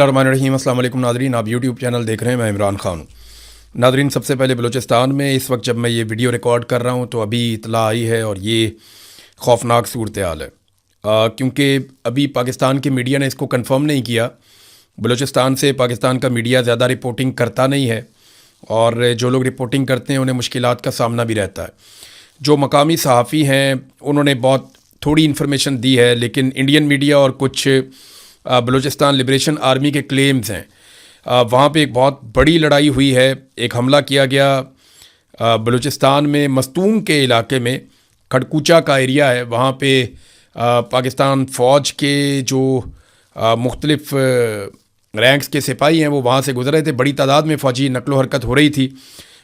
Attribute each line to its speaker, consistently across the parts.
Speaker 1: रहीम अस्सलाम वालेकुम नादरीन, आप यूट्यूब चैनल देख रहे हैं। मैं इमरान खान हूँ। नादरीन, सबसे पहले बलूचिस्तान में इस वक्त जब मैं ये वीडियो रिकॉर्ड कर रहा हूँ तो अभी इतला आई है और ये खौफनाक सूरत हाल है, क्योंकि अभी पाकिस्तान के मीडिया ने इसको कंफर्म नहीं किया। बलूचिस्तान से पाकिस्तान का मीडिया ज़्यादा रिपोर्टिंग करता नहीं है और जो लोग रिपोर्टिंग करते हैं उन्हें मुश्किलात का सामना भी रहता है। जो मकामी सहाफ़ी हैं उन्होंने बहुत थोड़ी इन्फॉर्मेशन दी है, लेकिन इंडियन मीडिया और कुछ बलूचिस्तान लिबरेशन आर्मी के क्लेम्स हैं। वहाँ पे एक बहुत बड़ी लड़ाई हुई है, एक हमला किया गया बलूचिस्तान में मस्तूंग के इलाके में, खड़कूचा का एरिया है। वहाँ पे पाकिस्तान फ़ौज के जो मुख्तलिफ रैंक्स के सिपाही हैं वो वहाँ से गुजर रहे थे। बड़ी तादाद में फ़ौजी नकलो हरकत हो रही थी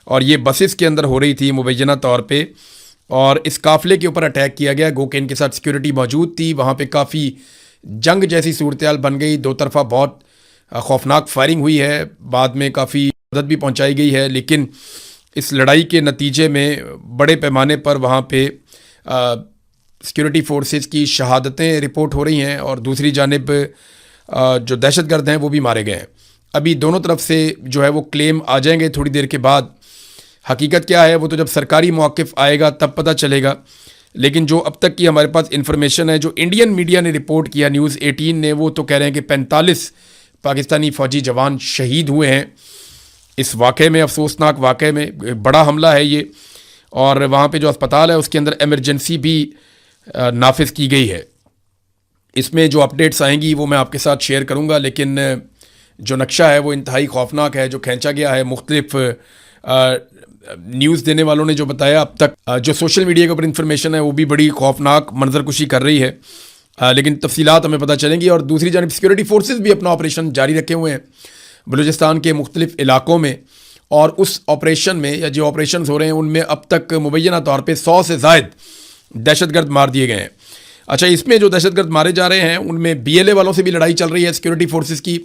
Speaker 1: और ये बसेस के अंदर हो रही थी मुबैना तौर पे, और इस काफ़िले के ऊपर अटैक किया गया। गो के इनके साथ सिक्योरिटी मौजूद थी। वहाँ पे काफ़ी जंग जैसी सूरत हाल बन गई। दो तरफा बहुत खौफनाक फायरिंग हुई है, बाद में काफ़ी मदद भी पहुँचाई गई है, लेकिन इस लड़ाई के नतीजे में बड़े पैमाने पर वहाँ पे सिक्योरिटी फोर्सेस की शहादतें रिपोर्ट हो रही हैं और दूसरी जानिब जो दहशतगर्द हैं वो भी मारे गए हैं। अभी दोनों तरफ से जो है वो क्लेम आ जाएंगे थोड़ी देर के बाद। हकीकत क्या है वो तो जब सरकारी मौक़िफ़ आएगा तब पता चलेगा, लेकिन जो अब तक की हमारे पास इन्फॉर्मेशन है, जो इंडियन मीडिया ने रिपोर्ट किया, न्यूज़ 18 ने, वो तो कह रहे हैं कि 45 पाकिस्तानी फ़ौजी जवान शहीद हुए हैं इस वाक़े में। अफसोसनाक वाक़े में बड़ा हमला है ये, और वहाँ पे जो अस्पताल है उसके अंदर एमरजेंसी भी नाफिज की गई है। इसमें जो अपडेट्स आएंगी वो मैं आपके साथ शेयर करूँगा, लेकिन जो नक्शा है वो इंतहाई खौफनाक है जो खींचा गया है। मुख्तलिफ न्यूज़ देने वालों ने जो बताया अब तक, जो सोशल मीडिया के ऊपर इंफॉर्मेशन है वो भी बड़ी खौफनाक मंजरकुशी कर रही है, लेकिन तफसीलात हमें पता चलेंगी। और दूसरी जानब सिक्योरिटी फोर्सेस भी अपना ऑपरेशन जारी रखे हुए हैं बलूचिस्तान के मुख्तलिफ इलाकों में, और उस ऑपरेशन में या जो ऑपरेशन हो रहे हैं उनमें अब तक मुबैना तौर पर 100 से ज़ायद दहशतगर्द मार दिए गए हैं। अच्छा, इसमें जो दहशतगर्द मारे जा रहे हैं उनमें BLA वालों से भी लड़ाई चल रही है सिक्योरिटी फोर्सेस की,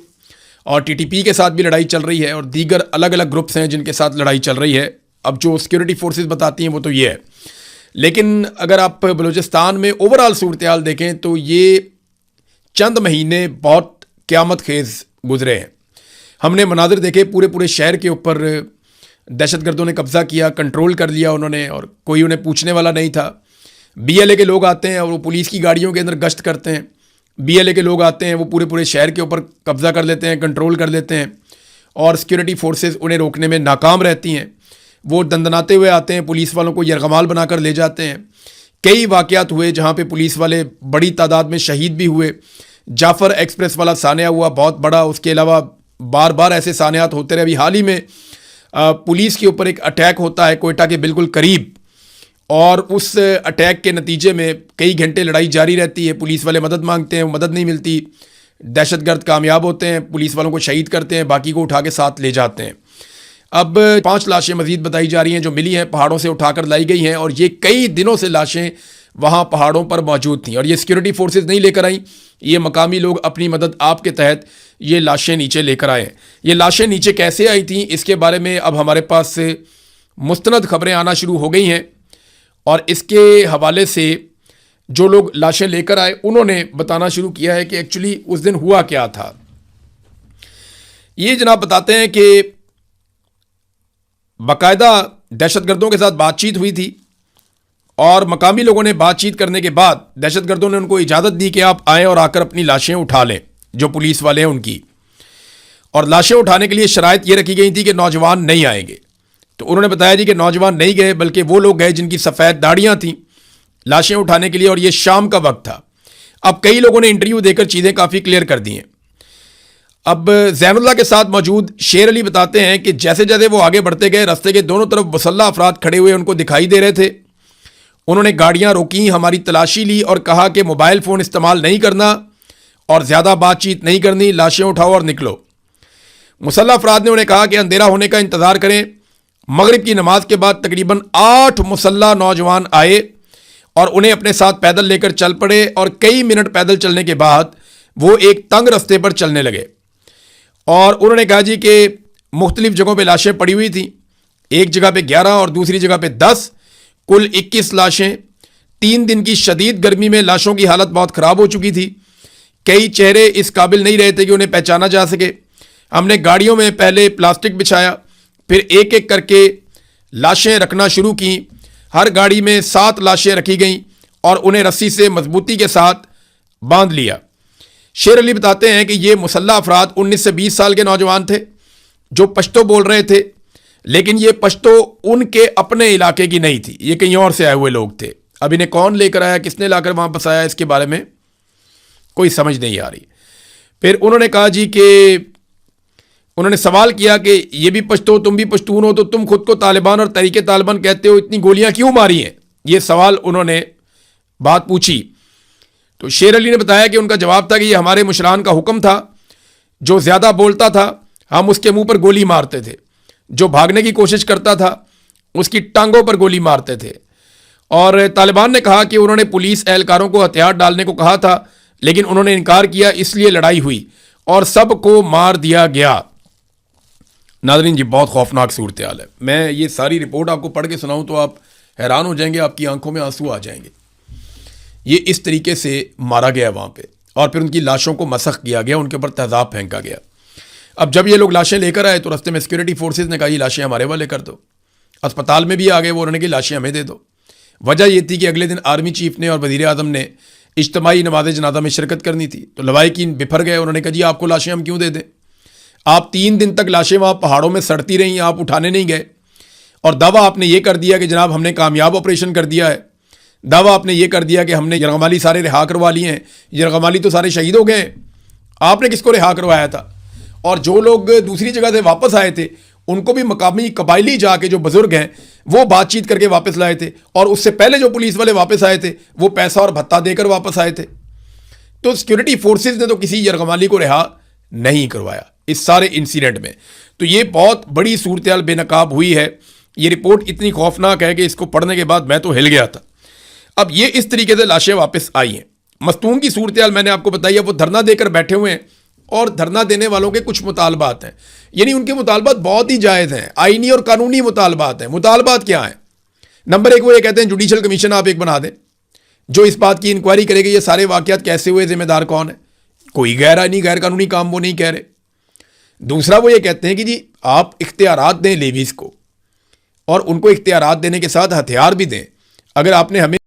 Speaker 1: और TTP के साथ भी लड़ाई चल रही है, और दीगर अलग अलग ग्रुप्स हैं जिनके साथ लड़ाई चल रही है। अब जो सिक्योरिटी फोर्सेस बताती हैं वो तो ये है, लेकिन अगर आप बलूचिस्तान में ओवरऑल सूरत हाल देखें तो ये चंद महीने बहुत क़यामत खेज़ गुजरे हैं। हमने मनाजिर देखे, पूरे पूरे शहर के ऊपर दहशतगर्दों ने कब्ज़ा किया, कंट्रोल कर लिया उन्होंने, और कोई उन्हें पूछने वाला नहीं था। BLA के लोग आते हैं और वो पुलिस की गाड़ियों के अंदर गश्त करते हैं। BLA के लोग आते हैं, वो पूरे पूरे शहर के ऊपर कब्ज़ा कर लेते हैं, कंट्रोल कर लेते हैं, और सिक्योरिटी फोर्सेस उन्हें रोकने में नाकाम रहती हैं। वो दंदनाते हुए आते हैं, पुलिस वालों को यरगमाल बनाकर ले जाते हैं। कई वाक़यात हुए जहाँ पे पुलिस वाले बड़ी तादाद में शहीद भी हुए। जाफ़र एक्सप्रेस वाला सानिया हुआ बहुत बड़ा, उसके अलावा बार बार ऐसे सानियात होते रहे। अभी हाल ही में पुलिस के ऊपर एक अटैक होता है कोयटा के बिल्कुल करीब, और उस अटैक के नतीजे में कई घंटे लड़ाई जारी रहती है। पुलिस वाले मदद मांगते हैं, वो मदद नहीं मिलती, दहशतगर्द कामयाब होते हैं, पुलिस वालों को शहीद करते हैं, बाकी को उठा के साथ ले जाते हैं। अब 5 लाशें मज़ीद बताई जा रही हैं जो मिली हैं, पहाड़ों से उठाकर लाई गई हैं, और ये कई दिनों से लाशें वहाँ पहाड़ों पर मौजूद थीं, और ये सिक्योरिटी फोर्सेस नहीं लेकर आई, ये मकामी लोग अपनी मदद आप के तहत ये लाशें नीचे लेकर आए हैं। ये लाशें नीचे कैसे आई थीं इसके बारे में अब हमारे पास मुस्तनद खबरें आना शुरू हो गई हैं, और इसके हवाले से जो लोग लाशें लेकर आए उन्होंने बताना शुरू किया है कि एक्चुअली उस दिन हुआ क्या था। ये जनाब बताते हैं कि बाकायदा दहशतगर्दों के साथ बातचीत हुई थी, और मकामी लोगों ने बातचीत करने के बाद दहशतगर्दों ने उनको इजाज़त दी कि आप आएँ और आकर अपनी लाशें उठा लें, जो पुलिस वाले हैं उनकी। और लाशें उठाने के लिए शराइत ये रखी गई थी कि नौजवान नहीं आएंगे। तो उन्होंने बताया जी कि नौजवान नहीं गए, बल्कि वो लोग गए जिनकी सफ़ेद दाढ़ियाँ थीं लाशें उठाने के लिए, और ये शाम का वक्त था। अब कई लोगों ने इंटरव्यू देकर चीज़ें काफ़ी क्लियर कर दी हैं। अब ज़ैनुल्लाह के साथ मौजूद शेर अली बताते हैं कि जैसे जैसे वो आगे बढ़ते गए, रास्ते के दोनों तरफ मुसल्लह अफराद खड़े हुए उनको दिखाई दे रहे थे। उन्होंने गाड़ियाँ रोकी, हमारी तलाशी ली और कहा कि मोबाइल फ़ोन इस्तेमाल नहीं करना और ज़्यादा बातचीत नहीं करनी, लाशें उठाओ और निकलो। मुसल्लह अफराद ने उन्हें कहा कि अंधेरा होने का इंतज़ार करें। मगरिब की नमाज के बाद तकरीबन 8 मुसल्लह नौजवान आए और उन्हें अपने साथ पैदल लेकर चल पड़े, और कई मिनट पैदल चलने के बाद वो एक तंग रास्ते पर चलने लगे, और उन्होंने कहा जी कि मुख्तलिफ जगहों पे लाशें पड़ी हुई थी, एक जगह पे 11 और दूसरी जगह पे 10, कुल 21 लाशें। 3 दिन की शदीद गर्मी में लाशों की हालत बहुत ख़राब हो चुकी थी। کئی چہرے اس قابل نہیں رہے تھے کہ انہیں پہچانا جا سکے. ہم نے گاڑیوں میں پہلے پلاسٹک بچھایا, پھر ایک ایک کر کے لاشیں رکھنا شروع کیں. ہر گاڑی میں 7 لاشیں رکھی گئیں اور انہیں رسی سے مضبوطی کے ساتھ باندھ لیا. شیر علی بتاتے ہیں کہ یہ مسلح افراد 19 سے 20 سال کے نوجوان تھے جو پشتو بول رہے تھے, لیکن یہ پشتو ان کے اپنے علاقے کی نہیں تھی, یہ کہیں اور سے آئے ہوئے لوگ تھے. اب انہیں کون لے کر آیا, کس نے لا کر وہاں بسایا, اس کے بارے میں کوئی سمجھ نہیں آ رہی. پھر انہوں نے کہا جی کہ انہوں نے سوال کیا کہ یہ بھی پشتو, تم بھی پشتون ہو, تو تم خود کو طالبان اور تحریک طالبان کہتے ہو, اتنی گولیاں کیوں ماری ہیں؟ یہ سوال انہوں نے بات پوچھی. تو شیر علی نے بتایا کہ ان کا جواب تھا کہ یہ ہمارے مشران کا حکم تھا, جو زیادہ بولتا تھا ہم اس کے منہ پر گولی مارتے تھے, جو بھاگنے کی کوشش کرتا تھا اس کی ٹانگوں پر گولی مارتے تھے. اور طالبان نے کہا کہ انہوں نے پولیس اہلکاروں کو ہتھیار ڈالنے کو کہا تھا, لیکن انہوں نے انکار کیا, اس لیے لڑائی ہوئی اور سب کو مار دیا گیا. ناظرین جی بہت خوفناک صورتحال ہے. میں یہ ساری رپورٹ آپ کو پڑھ کے سناؤں تو آپ حیران ہو جائیں گے, آپ کی آنکھوں میں آنسو آ جائیں گے. یہ اس طریقے سے مارا گیا وہاں پہ, اور پھر ان کی لاشوں کو مسخ کیا گیا, ان کے اوپر تیزاب پھینکا گیا. اب جب یہ لوگ لاشیں لے کر آئے تو رستے میں سیکورٹی فورسز نے کہا یہ لاشیں ہمارے والے کر دو. اسپتال میں بھی آ گئے وہ, انہوں نے کہ لاشیں ہمیں دے دو. وجہ یہ تھی کہ اگلے دن آرمی چیف نے اور وزیر اعظم نے اجتماعی نماز جنازہ میں شرکت کرنی تھی, تو لوائقین بپھر گئے. انہوں نے کہا جی آپ کو لاشیں ہم کیوں دے دیں, آپ 3 دن تک لاشیں وہاں پہاڑوں میں سڑتی رہیں, آپ اٹھانے نہیں گئے, اور دعویٰ آپ نے یہ کر دیا کہ جناب ہم نے کامیاب آپریشن کر دیا ہے. دعویٰ آپ نے یہ کر دیا کہ ہم نے یرغمالی سارے رہا کروا لیے ہیں. یرغمالی تو سارے شہید ہو گئے, آپ نے کس کو رہا کروایا تھا؟ اور جو لوگ دوسری جگہ سے واپس آئے تھے ان کو بھی مقامی قبائلی جا کے جو بزرگ ہیں وہ بات چیت کر کے واپس لائے تھے, اور اس سے پہلے جو پولیس والے واپس آئے تھے وہ پیسہ اور بھتہ دے کر واپس آئے تھے. تو سیکورٹی فورسز نے تو کسی یرغمالی کو رہا نہیں کروایا اس سارے انسیڈنٹ میں. تو یہ بہت بڑی صورتحال بے نقاب ہوئی ہے. یہ رپورٹ اتنی خوفناک ہے کہ اس کو پڑھنے کے بعد میں تو ہل گیا تھا. اب یہ اس طریقے سے لاشیں واپس آئی ہیں. مستون کی صورتحال میں نے آپ کو بتائی ہے, وہ دھرنا دے کر بیٹھے ہوئے ہیں, اور دھرنا دینے والوں کے کچھ مطالبات ہیں, یعنی ان کے مطالبات بہت ہی جائز ہیں, آئینی اور قانونی مطالبات ہیں. مطالبات کیا ہیں؟ نمبر 1 وہ یہ کہتے ہیں جوڈیشل کمیشن آپ ایک بنا دیں جو اس بات کی انکوائری کرے گی یہ سارے واقعات کیسے ہوئے, ذمہ دار کون ہے. کوئی غیر قانونی کام وہ نہیں کہہ رہے. دوسرا وہ یہ کہتے ہیں کہ جی آپ اختیارات دیں لیویز کو, اور ان کو اختیارات دینے کے ساتھ ہتھیار بھی دیں. اگر آپ نے ہمیں